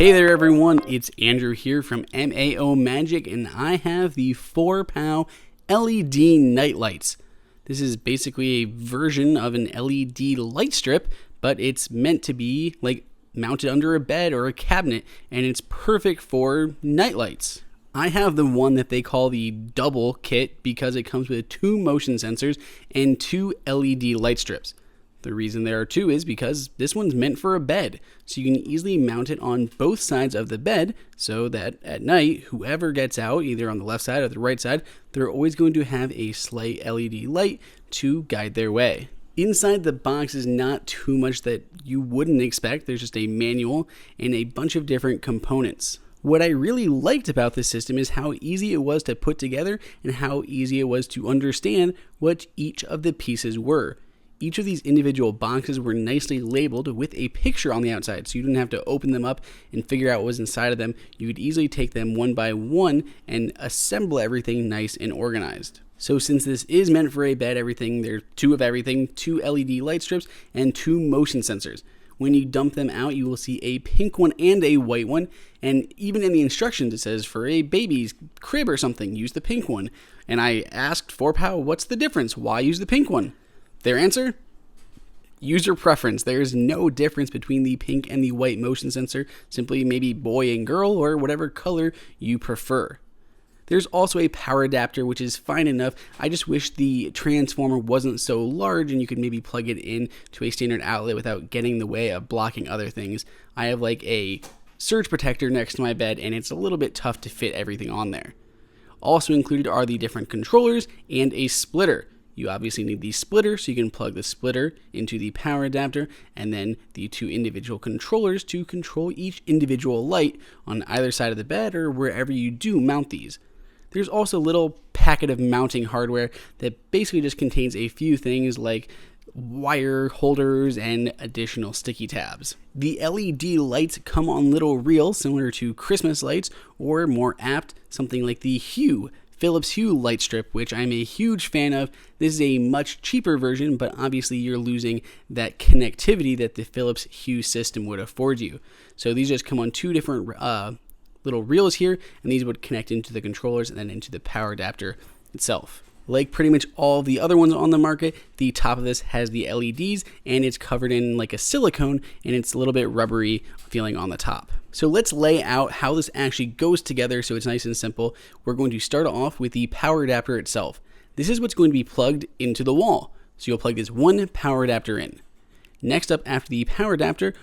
Hey there everyone, it's Andrew here from MAO Magic, and I have the Forpow LED night lights. This is basically a version of an LED light strip, but it's meant to be like mounted under a bed or a cabinet, and it's perfect for night lights. I have the one that they call the double kit because it comes with 2 motion sensors and 2 LED light strips. The reason there are 2 is because this one's meant for a bed, so you can easily mount it on both sides of the bed so that at night, whoever gets out, either on the left side or the right side, they're always going to have a slight LED light to guide their way. Inside the box is not too much that you wouldn't expect. There's just a manual and a bunch of different components. What I really liked about this system is how easy it was to put together and how easy it was to understand what each of the pieces were. Each of these individual boxes were nicely labeled with a picture on the outside, so you didn't have to open them up and figure out what was inside of them. You could easily take them one by one and assemble everything nice and organized. So since this is meant for a bed, there's 2 of everything, 2 LED light strips, and 2 motion sensors. When you dump them out, you will see a pink one and a white one, and even in the instructions it says for a baby's crib or something, use the pink one. And I asked Forpow, what's the difference? Why use the pink one? Their answer? User preference. There's no difference between the pink and the white motion sensor, simply maybe boy and girl or whatever color you prefer. There's also a power adapter, which is fine enough. I just wish the transformer wasn't so large and you could maybe plug it in to a standard outlet without getting in the way of blocking other things. I have like a surge protector next to my bed and it's a little bit tough to fit everything on there. Also included are the different controllers and a splitter. You obviously need the splitter, so you can plug the splitter into the power adapter, and then the 2 individual controllers to control each individual light on either side of the bed or wherever you do mount these. There's also a little packet of mounting hardware that basically just contains a few things like wire holders and additional sticky tabs. The LED lights come on little reels similar to Christmas lights, or more apt, something like the Philips Hue light strip, which I'm a huge fan of. This is a much cheaper version, but obviously you're losing that connectivity that the Philips Hue system would afford you. So these just come on 2 different little reels here, and these would connect into the controllers and then into the power adapter itself. Like pretty much all the other ones on the market, the top of this has the LEDs and it's covered in like a silicone and it's a little bit rubbery feeling on the top. So let's lay out how this actually goes together so it's nice and simple. We're going to start off with the power adapter itself. This is what's going to be plugged into the wall. So you'll plug this one power adapter in. Next up after the power adapter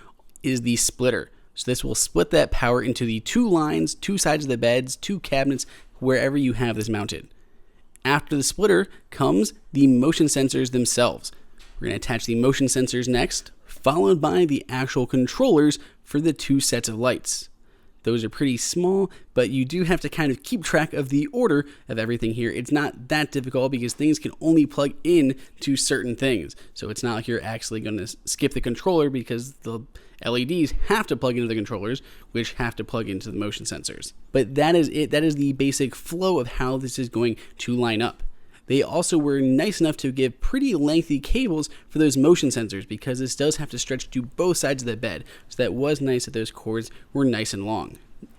is the splitter. So this will split that power into the 2 lines, 2 sides of the beds, 2 cabinets, wherever you have this mounted. After the splitter comes the motion sensors themselves. We're going to attach the motion sensors next, followed by the actual controllers for the 2 sets of lights. Those are pretty small, but you do have to kind of keep track of the order of everything here. It's not that difficult because things can only plug in to certain things. So it's not like you're actually going to skip the controller because the LEDs have to plug into the controllers, which have to plug into the motion sensors. But that is it. That is the basic flow of how this is going to line up. They also were nice enough to give pretty lengthy cables for those motion sensors because this does have to stretch to both sides of the bed. So that was nice that those cords were nice and long.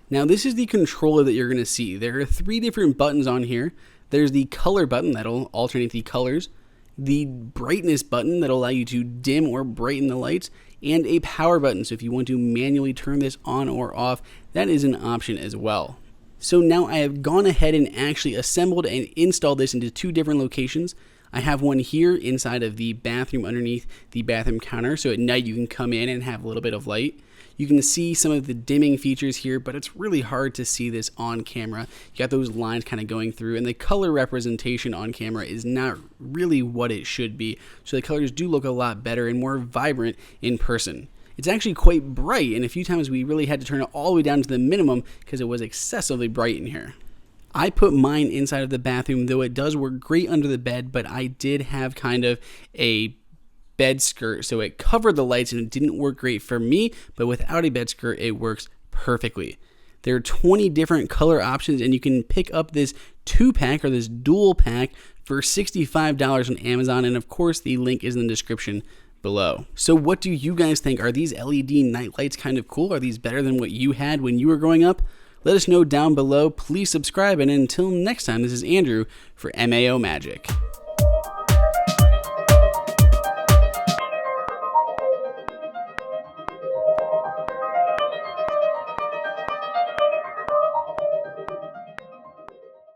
Now this is the controller that you're going to see. There are 3 different buttons on here. There's the color button that'll alternate the colors, the brightness button that'll allow you to dim or brighten the lights, and a power button. So if you want to manually turn this on or off, that is an option as well. So now I have gone ahead and actually assembled and installed this into 2 different locations. I have one here inside of the bathroom underneath the bathroom counter, so at night you can come in and have a little bit of light. You can see some of the dimming features here, but it's really hard to see this on camera. You got those lines kind of going through, and the color representation on camera is not really what it should be. So the colors do look a lot better and more vibrant in person. It's actually quite bright, and a few times we really had to turn it all the way down to the minimum because it was excessively bright in here. I put mine inside of the bathroom, though it does work great under the bed, but I did have kind of a bed skirt, so it covered the lights and it didn't work great for me, but without a bed skirt, it works perfectly. There are 20 different color options, and you can pick up this 2-pack or this dual pack for $65 on Amazon, and of course the link is in the description below. So what do you guys think? Are these LED night lights kind of cool? Are these better than what you had when you were growing up? Let us know down below. Please subscribe, and until next time, this is Andrew for MAO Magic.